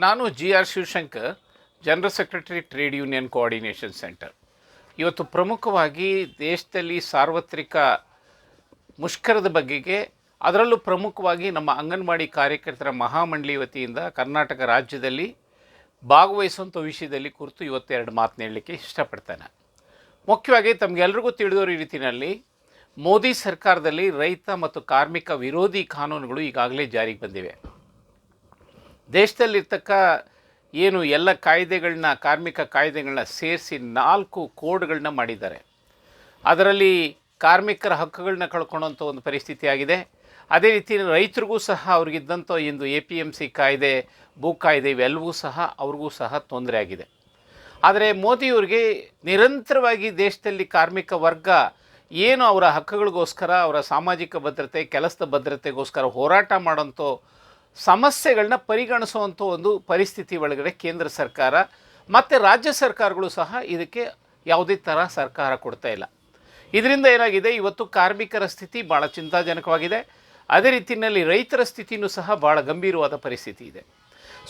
ನಾನು G R Shivashankar, general secretary trade union coordination centre. ಇವತ್ತು ಪ್ರಮುಖವಾಗಿ ದೇಶದಲ್ಲಿ ಸಾರ್ವತ್ರಿಕ ಮುಷ್ಕರದ ಬಗೆಗೆ, ಅದರಲ್ಲೂ ಪ್ರಮುಖವಾಗಿ ನಮ್ಮ ಅಂಗನವಾಡಿ ಕಾರ್ಯಕರ್ತರ ಮಹಾಮಂಡಳಿ ವತಿಯಿಂದ ಕರ್ನಾಟಕ ರಾಜ್ಯದಲ್ಲಿ ಭಾಗವಹಿಸುವಂಥ ವಿಷಯದಲ್ಲಿ ಕುರಿತು ಇವತ್ತೆರಡು ಮಾತನ್ನ ಹೇಳಲಿಕ್ಕೆ ಇಷ್ಟಪಡ್ತೇನೆ. ಮುಖ್ಯವಾಗಿ ತಮಗೆಲ್ರಿಗೂ ತಿಳಿದೋ ರೀತಿಯಲ್ಲಿ ಮೋದಿ ಸರ್ಕಾರದಲ್ಲಿ ರೈತ ಮತ್ತು ಕಾರ್ಮಿಕ ವಿರೋಧಿ ಕಾನೂನುಗಳು ಈಗಾಗಲೇ ಜಾರಿಗೆ ಬಂದಿವೆ. ದೇಶದಲ್ಲಿರ್ತಕ್ಕ ಏನು ಎಲ್ಲ ಕಾಯ್ದೆಗಳನ್ನ, ಕಾರ್ಮಿಕ ಕಾಯ್ದೆಗಳನ್ನ ಸೇರಿಸಿ 4 ಕೋಡ್ಗಳನ್ನ ಮಾಡಿದ್ದಾರೆ. ಅದರಲ್ಲಿ ಕಾರ್ಮಿಕರ ಹಕ್ಕುಗಳನ್ನ ಕಳ್ಕೊಳ್ಳೋಂಥ ಒಂದು ಪರಿಸ್ಥಿತಿ ಆಗಿದೆ. ಅದೇ ರೀತಿ ರೈತರಿಗೂ ಸಹ ಅವ್ರಿಗಿದ್ದಂಥ ಇಂದು APMC ಕಾಯ್ದೆ, ಭೂ ಕಾಯ್ದೆ ಇವೆಲ್ಲವೂ ಸಹ ಅವ್ರಿಗೂ ಸಹ ತೊಂದರೆ ಆಗಿದೆ. ಆದರೆ ಮೋದಿಯವ್ರಿಗೆ ನಿರಂತರವಾಗಿ ದೇಶದಲ್ಲಿ ಕಾರ್ಮಿಕ ವರ್ಗ ಏನು ಅವರ ಹಕ್ಕುಗಳಿಗೋಸ್ಕರ, ಅವರ ಸಾಮಾಜಿಕ ಭದ್ರತೆ, ಕೆಲಸದ ಭದ್ರತೆಗೋಸ್ಕರ ಹೋರಾಟ ಮಾಡೋಂಥ ಸಮಸ್ಯೆಗಳನ್ನ ಪರಿಗಣಿಸುವಂಥ ಒಂದು ಪರಿಸ್ಥಿತಿ ಒಳಗಡೆ ಕೇಂದ್ರ ಸರ್ಕಾರ ಮತ್ತು ರಾಜ್ಯ ಸರ್ಕಾರಗಳು ಸಹ ಇದಕ್ಕೆ ಯಾವುದೇ ಥರ ಸರ್ಕಾರ ಕೊಡ್ತಾ ಇಲ್ಲ. ಇದರಿಂದ ಏನಾಗಿದೆ, ಇವತ್ತು ಕಾರ್ಮಿಕರ ಸ್ಥಿತಿ ಭಾಳ ಚಿಂತಾಜನಕವಾಗಿದೆ. ಅದೇ ರೀತಿಯಲ್ಲಿ ರೈತರ ಸ್ಥಿತಿಯೂ ಸಹ ಭಾಳ ಗಂಭೀರವಾದ ಪರಿಸ್ಥಿತಿ ಇದೆ.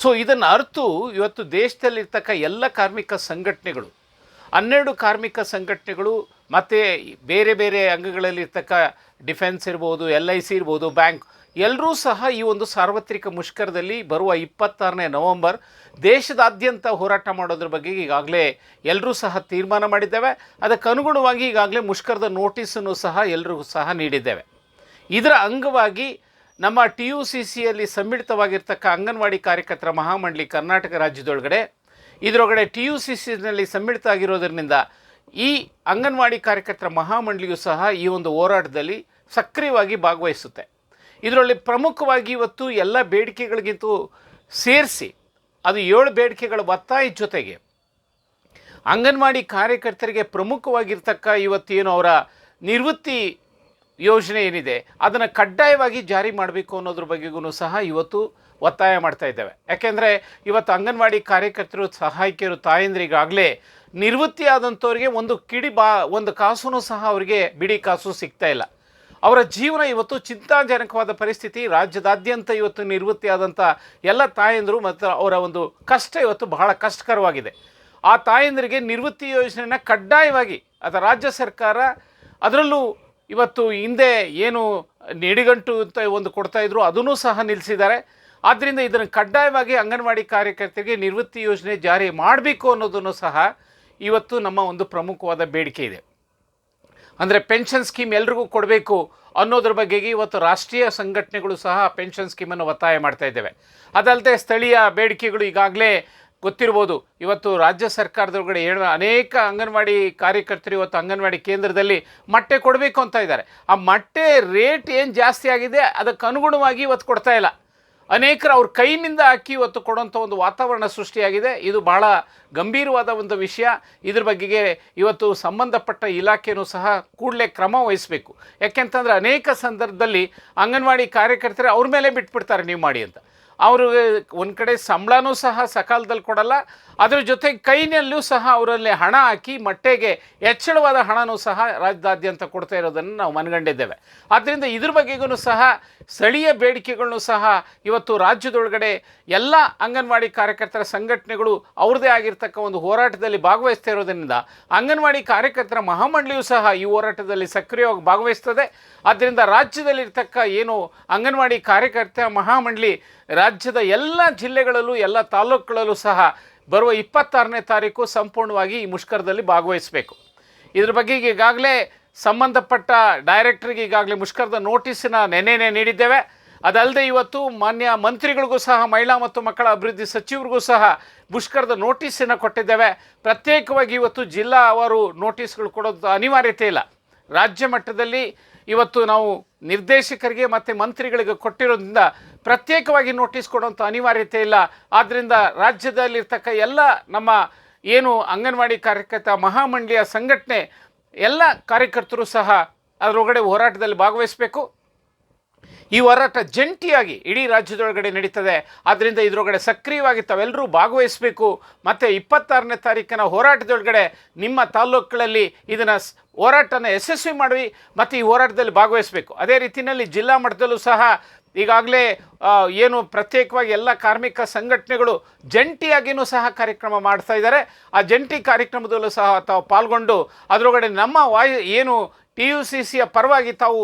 ಸೊ ಇದನ್ನು ಅರ್ತು ಇವತ್ತು ದೇಶದಲ್ಲಿರ್ತಕ್ಕ ಎಲ್ಲ ಕಾರ್ಮಿಕ ಸಂಘಟನೆಗಳು, 12 ಕಾರ್ಮಿಕ ಸಂಘಟನೆಗಳು ಮತ್ತು ಬೇರೆ ಬೇರೆ ಅಂಗಗಳಲ್ಲಿರ್ತಕ್ಕ ಡಿಫೆನ್ಸ್ ಇರ್ಬೋದು, LIC ಇರ್ಬೋದು, ಬ್ಯಾಂಕ್, ಎಲ್ಲರೂ ಸಹ ಈ ಒಂದು ಸಾರ್ವತ್ರಿಕ ಮುಷ್ಕರದಲ್ಲಿ ಬರುವ 26ನೇ ನವೆಂಬರ್ ದೇಶದಾದ್ಯಂತ ಹೋರಾಟ ಮಾಡೋದ್ರ ಬಗ್ಗೆ ಈಗಾಗಲೇ ಎಲ್ಲರೂ ಸಹ ತೀರ್ಮಾನ ಮಾಡಿದ್ದೇವೆ. ಅದಕ್ಕೆ ಅನುಗುಣವಾಗಿ ಈಗಾಗಲೇ ಮುಷ್ಕರದ ನೋಟಿಸನ್ನು ಸಹ ಎಲ್ಲರಿಗೂ ಸಹ ನೀಡಿದ್ದೇವೆ. ಇದರ ಅಂಗವಾಗಿ ನಮ್ಮ TUCCಯಲ್ಲಿ ಸಮ್ಮಿಳಿತವಾಗಿರ್ತಕ್ಕ ಅಂಗನವಾಡಿ ಕಾರ್ಯಕರ್ತರ ಮಹಾಮಂಡಳಿ ಕರ್ನಾಟಕ ರಾಜ್ಯದೊಳಗಡೆ, ಇದರೊಳಗಡೆ TUCCನಲ್ಲಿ ಸಮ್ಮಿಳಿತ ಆಗಿರೋದ್ರಿಂದ ಈ ಅಂಗನವಾಡಿ ಕಾರ್ಯಕರ್ತರ ಮಹಾಮಂಡಳಿಯು ಸಹ ಈ ಒಂದು ಹೋರಾಟದಲ್ಲಿ ಸಕ್ರಿಯವಾಗಿ ಭಾಗವಹಿಸುತ್ತೆ. ಇದರಲ್ಲಿ ಪ್ರಮುಖವಾಗಿ ಇವತ್ತು ಎಲ್ಲ ಬೇಡಿಕೆಗಳಿಗಿಂತೂ ಸೇರಿಸಿ ಅದು 7 ಬೇಡಿಕೆಗಳ ಒತ್ತಾಯದ ಜೊತೆಗೆ ಅಂಗನವಾಡಿ ಕಾರ್ಯಕರ್ತರಿಗೆ ಪ್ರಮುಖವಾಗಿರ್ತಕ್ಕ ಇವತ್ತೇನು ಅವರ ನಿವೃತ್ತಿ ಯೋಜನೆ ಏನಿದೆ ಅದನ್ನು ಕಡ್ಡಾಯವಾಗಿ ಜಾರಿ ಮಾಡಬೇಕು ಅನ್ನೋದ್ರ ಬಗ್ಗೆಗೂ ಸಹ ಇವತ್ತು ಒತ್ತಾಯ ಮಾಡ್ತಾ ಇದ್ದೇವೆ. ಯಾಕೆಂದರೆ ಇವತ್ತು ಅಂಗನವಾಡಿ ಕಾರ್ಯಕರ್ತರು, ಸಹಾಯಕಿಯರು, ತಾಯಂದ್ರಿಗಾಗಲೇ ನಿವೃತ್ತಿ ಆದಂಥವ್ರಿಗೆ ಒಂದು ಕಾಸೂ ಸಹ ಅವರಿಗೆ ಬಿಡಿ ಕಾಸು ಸಿಗ್ತಾ ಇಲ್ಲ. ಅವರ ಜೀವನ ಇವತ್ತು ಚಿಂತಾಜನಕವಾದ ಪರಿಸ್ಥಿತಿ. ರಾಜ್ಯದಾದ್ಯಂತ ಇವತ್ತು ನಿವೃತ್ತಿ ಆದಂಥ ಎಲ್ಲ ತಾಯಂದಿರು ಮತ್ತು ಅವರ ಒಂದು ಕಷ್ಟ ಇವತ್ತು ಬಹಳ ಕಷ್ಟಕರವಾಗಿದೆ. ಆ ತಾಯಂದರಿಗೆ ನಿವೃತ್ತಿ ಯೋಜನೆಯನ್ನು ಕಡ್ಡಾಯವಾಗಿ ರಾಜ್ಯ ಸರ್ಕಾರ, ಅದರಲ್ಲೂ ಇವತ್ತು ಹಿಂದೆ ಏನು ನಿಡಿಗಂಟು ಅಂತ ಒಂದು ಕೊಡ್ತಾಯಿದ್ರು ಅದನ್ನೂ ಸಹ ನಿಲ್ಲಿಸಿದ್ದಾರೆ. ಆದ್ದರಿಂದ ಇದನ್ನು ಕಡ್ಡಾಯವಾಗಿ ಅಂಗನವಾಡಿ ಕಾರ್ಯಕರ್ತರಿಗೆ ನಿವೃತ್ತಿ ಯೋಜನೆ ಜಾರಿ ಮಾಡಬೇಕು ಅನ್ನೋದನ್ನು ಸಹ ಇವತ್ತು ನಮ್ಮ ಒಂದು ಪ್ರಮುಖವಾದ ಬೇಡಿಕೆ ಇದೆ. ಅಂದರೆ ಪೆನ್ಷನ್ ಸ್ಕೀಮ್ ಎಲ್ರಿಗೂ ಕೊಡಬೇಕು ಅನ್ನೋದ್ರ ಬಗ್ಗೆಗೆ ಇವತ್ತು ರಾಷ್ಟ್ರೀಯ ಸಂಘಟನೆಗಳು ಸಹ ಪೆನ್ಷನ್ ಸ್ಕೀಮನ್ನು ಒತ್ತಾಯ ಮಾಡ್ತಾ ಇದ್ದೇವೆ. ಅದಲ್ಲದೆ ಸ್ಥಳೀಯ ಬೇಡಿಕೆಗಳು ಈಗಾಗಲೇ ಗೊತ್ತಿರ್ಬೋದು. ಇವತ್ತು ರಾಜ್ಯ ಸರ್ಕಾರದೊಳಗಡೆ ಅನೇಕ ಅಂಗನವಾಡಿ ಕಾರ್ಯಕರ್ತರು ಇವತ್ತು ಅಂಗನವಾಡಿ ಕೇಂದ್ರದಲ್ಲಿ ಮೊಟ್ಟೆ ಕೊಡಬೇಕು ಅಂತ ಇದ್ದಾರೆ. ಆ ಮೊಟ್ಟೆ ರೇಟ್ ಏನು ಜಾಸ್ತಿ ಆಗಿದೆ ಅದಕ್ಕೆ ಅನುಗುಣವಾಗಿ ಇವತ್ತು ಕೊಡ್ತಾ ಇಲ್ಲ. ಅನೇಕರು ಅವ್ರ ಕೈನಿಂದ ಹಾಕಿ ಇವತ್ತು ಕೊಡುವಂಥ ಒಂದು ವಾತಾವರಣ ಸೃಷ್ಟಿಯಾಗಿದೆ. ಇದು ಭಾಳ ಗಂಭೀರವಾದ ಒಂದು ವಿಷಯ. ಇದ್ರ ಬಗೆಗೆ ಇವತ್ತು ಸಂಬಂಧಪಟ್ಟ ಇಲಾಖೆಯೂ ಸಹ ಕೂಡಲೇ ಕ್ರಮ ವಹಿಸಬೇಕು. ಯಾಕೆಂತಂದರೆ ಅನೇಕ ಸಂದರ್ಭದಲ್ಲಿ ಅಂಗನವಾಡಿ ಕಾರ್ಯಕರ್ತರೆ ಅವ್ರ ಮೇಲೆ ಬಿಟ್ಬಿಡ್ತಾರೆ ನೀವು ಮಾಡಿ ಅಂತ. ಅವರು ಒಂದು ಕಡೆ ಸಂಬಳನೂ ಸಹ ಸಕಾಲದಲ್ಲಿ ಕೊಡಲ್ಲ, ಅದರ ಜೊತೆಗೆ ಕೈನಲ್ಲೂ ಸಹ ಅವರಲ್ಲಿ ಹಣ ಹಾಕಿ ಮೊಟ್ಟೆಗೆ ಹೆಚ್ಚಳವಾದ ಹಣನೂ ಸಹ ರಾಜ್ಯದಾದ್ಯಂತ ಕೊಡ್ತಾ ಇರೋದನ್ನು ನಾವು ಮನಗಂಡಿದ್ದೇವೆ. ಆದ್ದರಿಂದ ಇದ್ರ ಬಗ್ಗೆಗೂ ಸಹ ಸ್ಥಳೀಯ ಬೇಡಿಕೆಗಳನ್ನು ಸಹ ಇವತ್ತು ರಾಜ್ಯದೊಳಗಡೆ ಎಲ್ಲ ಅಂಗನವಾಡಿ ಕಾರ್ಯಕರ್ತರ ಸಂಘಟನೆಗಳು ಅವ್ರದ್ದೇ ಆಗಿರ್ತಕ್ಕ ಒಂದು ಹೋರಾಟದಲ್ಲಿ ಭಾಗವಹಿಸ್ತಾ ಇರೋದರಿಂದ ಅಂಗನವಾಡಿ ಕಾರ್ಯಕರ್ತರ ಮಹಾಮಂಡಳಿಯೂ ಸಹ ಈ ಹೋರಾಟದಲ್ಲಿ ಸಕ್ರಿಯವಾಗಿ ಭಾಗವಹಿಸ್ತದೆ. ಆದ್ದರಿಂದ ರಾಜ್ಯದಲ್ಲಿರ್ತಕ್ಕ ಏನು ಅಂಗನವಾಡಿ ಕಾರ್ಯಕರ್ತರ ಮಹಾಮಂಡಳಿ ರಾಜ್ಯದ ಎಲ್ಲ ಜಿಲ್ಲೆಗಳಲ್ಲೂ, ಎಲ್ಲ ತಾಲೂಕುಗಳಲ್ಲೂ ಸಹ ಬರುವ 26ನೇ ತಾರೀಕು ಸಂಪೂರ್ಣವಾಗಿ ಈ ಮುಷ್ಕರದಲ್ಲಿ ಭಾಗವಹಿಸಬೇಕು. ಇದ್ರ ಬಗ್ಗೆ ಈಗಾಗಲೇ ಸಂಬಂಧಪಟ್ಟ ಡೈರೆಕ್ಟ್ರಿಗೆ ಈಗಾಗಲೇ ಮುಷ್ಕರದ ನೋಟಿಸನ್ನು ನೆನ್ನೆನೇ ನೀಡಿದ್ದೇವೆ. ಅದಲ್ಲದೆ ಇವತ್ತು ಮಾನ್ಯ ಮಂತ್ರಿಗಳಿಗೂ ಸಹ, ಮಹಿಳಾ ಮತ್ತು ಮಕ್ಕಳ ಅಭಿವೃದ್ಧಿ ಸಚಿವರಿಗೂ ಸಹ ಮುಷ್ಕರದ ನೋಟಿಸನ್ನು ಕೊಟ್ಟಿದ್ದೇವೆ. ಪ್ರತ್ಯೇಕವಾಗಿ ಇವತ್ತು ಜಿಲ್ಲಾವಾರು ನೋಟಿಸ್ಗಳು ಕೊಡೋದು ಅನಿವಾರ್ಯತೆ ಇಲ್ಲ. ರಾಜ್ಯ ಮಟ್ಟದಲ್ಲಿ ಇವತ್ತು ನಾವು ನಿರ್ದೇಶಕರಿಗೆ ಮತ್ತು ಮಂತ್ರಿಗಳಿಗೆ ಕೊಟ್ಟಿರೋದ್ರಿಂದ ಪ್ರತ್ಯೇಕವಾಗಿ ನೋಟಿಸ್ ಕೊಡುವಂಥ ಅನಿವಾರ್ಯತೆ ಇಲ್ಲ. ಆದ್ದರಿಂದ ರಾಜ್ಯದಲ್ಲಿರ್ತಕ್ಕ ಎಲ್ಲ ನಮ್ಮ ಏನು ಅಂಗನವಾಡಿ ಕಾರ್ಯಕರ್ತ ಮಹಾಮಂಡಳಿಯ ಸಂಘಟನೆ ಎಲ್ಲ ಕಾರ್ಯಕರ್ತರು ಸಹ ಅದರೊಳಗಡೆ ಹೋರಾಟದಲ್ಲಿ ಭಾಗವಹಿಸಬೇಕು. ಈ ಹೋರಾಟ ಜಂಟಿಯಾಗಿ ಇಡೀ ರಾಜ್ಯದೊಳಗಡೆ ನಡೀತದೆ. ಆದ್ದರಿಂದ ಇದರೊಳಗಡೆ ಸಕ್ರಿಯವಾಗಿ ತಾವೆಲ್ಲರೂ ಭಾಗವಹಿಸಬೇಕು. ಮತ್ತು 26ನೇ ತಾರೀಕಿನ ಹೋರಾಟದೊಳಗಡೆ ನಿಮ್ಮ ತಾಲ್ಲೂಕುಗಳಲ್ಲಿ ಇದನ್ನು ಹೋರಾಟನ ಯಶಸ್ವಿ ಮಾಡಿ ಮತ್ತು ಈ ಹೋರಾಟದಲ್ಲಿ ಭಾಗವಹಿಸಬೇಕು. ಅದೇ ರೀತಿಯಲ್ಲಿ ಜಿಲ್ಲಾ ಮಟ್ಟದಲ್ಲೂ ಸಹ ಈಗಾಗಲೇ ಏನು ಪ್ರತ್ಯೇಕವಾಗಿ ಎಲ್ಲ ಕಾರ್ಮಿಕ ಸಂಘಟನೆಗಳು ಜಂಟಿಯಾಗಿಯೂ ಸಹ ಕಾರ್ಯಕ್ರಮ ಮಾಡ್ತಾ ಇದ್ದಾರೆ. ಆ ಜಂಟಿ ಕಾರ್ಯಕ್ರಮದಲ್ಲೂ ಸಹ ತಾವು ಪಾಲ್ಗೊಂಡು ಅದರೊಳಗಡೆ ನಮ್ಮ ಏನು TUCCಯ ಪರವಾಗಿ ತಾವು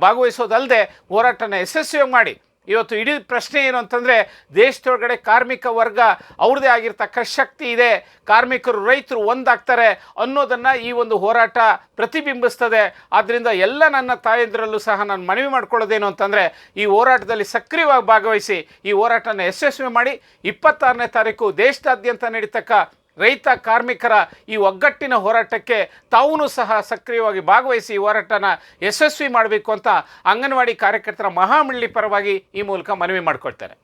ಭಾಗವಹಿಸೋದಲ್ಲದೆ ಹೋರಾಟನ ಯಶಸ್ವಿಯಾಗಿ ಮಾಡಿ. ಇವತ್ತು ಇಡೀ ಪ್ರಶ್ನೆ ಏನು ಅಂತಂದರೆ, ದೇಶದೊಳಗಡೆ ಕಾರ್ಮಿಕ ವರ್ಗ ಅವ್ರದ್ದೇ ಆಗಿರ್ತಕ್ಕ ಶಕ್ತಿ ಇದೆ, ಕಾರ್ಮಿಕರು ರೈತರು ಒಂದಾಗ್ತಾರೆ ಅನ್ನೋದನ್ನು ಈ ಒಂದು ಹೋರಾಟ ಪ್ರತಿಬಿಂಬಿಸ್ತದೆ. ಆದ್ದರಿಂದ ಎಲ್ಲ ನನ್ನ ತಾಯಂದಿರಲ್ಲೂ ಸಹ ನಾನು ಮನವಿ ಮಾಡ್ಕೊಳ್ಳೋದೇನು ಅಂತಂದರೆ, ಈ ಹೋರಾಟದಲ್ಲಿ ಸಕ್ರಿಯವಾಗಿ ಭಾಗವಹಿಸಿ ಈ ಹೋರಾಟನ ಯಶಸ್ವಿ ಮಾಡಿ. 26ನೇ ತಾರೀಕು ದೇಶದಾದ್ಯಂತ ನಡೀತಕ್ಕ ರೈತ ಕಾರ್ಮಿಕರ ಈ ಒಗ್ಗಟ್ಟಿನ ಹೋರಾಟಕ್ಕೆ ತಾವೂ ಸಹ ಸಕ್ರಿಯವಾಗಿ ಭಾಗವಹಿಸಿ ಈ ಹೋರಾಟನ ಯಶಸ್ವಿ ಮಾಡಬೇಕು ಅಂತ ಅಂಗನವಾಡಿ ಕಾರ್ಯಕರ್ತರ ಮಹಾಮಂಡಳಿ ಪರವಾಗಿ ಈ ಮೂಲಕ ಮನವಿ ಮಾಡಿಕೊಳ್ತಾರೆ.